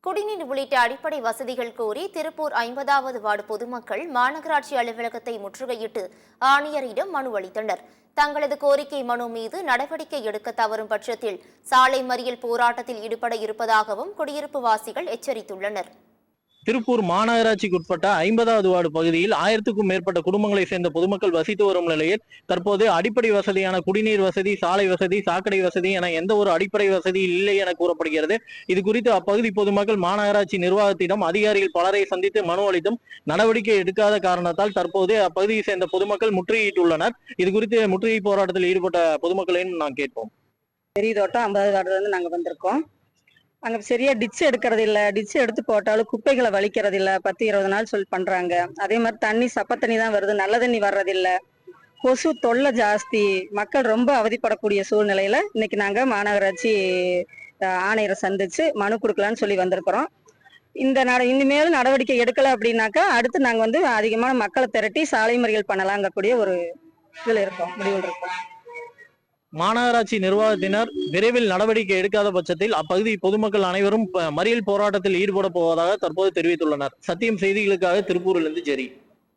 குடிநீர் உள்ளிட்ட அடிப்படை வசதிகள் கோரி திருப்பூர் 50வது வார்டு பொதுமக்கள் மாநகராட்சி அலுவலகத்தை முற்றுகையிட்டு ஆணையரிடம் மனு அளித்தனர். தங்களது கோரிக்கை மனு மீது நடவடிக்கை எடுக்க தவறும் பட்சத்தில் சாலை மறியல் போராட்டத்தில் ஈடுபட இருப்பதாகவும் குடியிருப்பு வாசிகள் எச்சரித்துள்ளனர். திருப்பூர் மாநகராட்சிக்கு உட்பட்ட 50வது வார்டு பகுதியில் 1000க்கும் மேற்பட்ட குடும்பங்களை சேர்ந்த பொதுமக்கள் வசித்து வரும் நிலையில் தற்போது அடிப்படை வசதியான குடிநீர் வசதி, சாலை வசதி, சாக்கடை வசதி என எந்த ஒரு அடிப்படை வசதி இல்லை என கூறப்படுகிறது. இது குறித்து அப்பகுதி பொதுமக்கள் மாநகராட்சி நிர்வாகத்திடம் அதிகாரிகள் பலரை சந்தித்து மனு அளித்தும் நடவடிக்கை எடுக்காத காரணத்தால் தற்போது அப்பகுதியை சேர்ந்த பொதுமக்கள் முற்றுகையிட்டுள்ளனர். இது குறித்து முற்றுகை போராட்டத்தில் ஈடுபட்ட பொதுமக்களையும் நான் கேட்போம். பெரிய தோட்டம் 50வது வார்டுல இருந்து நாங்க வந்திருக்கோம். அங்க சரியா டிச் எடுக்கிறது இல்ல, டிச் எடுத்து போட்டாலும் குப்பைகளை வலிக்கிறது இல்ல, 10-20 நாள் சொல்லி பண்றாங்க. அதே மாதிரி தண்ணி சப்ப தண்ணி தான் வருது, நல்ல தண்ணி வர்றதில்ல. கொசு தொல்லை ஜாஸ்தி, மக்கள் ரொம்ப அவதிப்படக்கூடிய சூழ்நிலையில இன்னைக்கு நாங்க மாநகராட்சி ஆணையரை சந்திச்சு மனு கொடுக்கலான்னு சொல்லி வந்திருக்கிறோம். இனிமேலும் நடவடிக்கை எடுக்கல அப்படின்னாக்கா அடுத்து நாங்க அதிகமான மக்களை திரட்டி சாலை மறியல் பண்ணலாங்கக்கூடிய ஒரு இதுல இருக்கோம், முடிவில் இருக்கோம். மாநகராட்சி நிர்வாகத்தினர் விரைவில் நடவடிக்கை எடுக்காத பட்சத்தில் அப்பகுதி பொதுமக்கள் அனைவரும் மறியல் போராட்டத்தில் ஈடுபட போவதாக தற்போது தெரிவித்துள்ளனர். சத்தியம் செய்திகளுக்காக திருப்பூரிலிருந்து ஜெரி.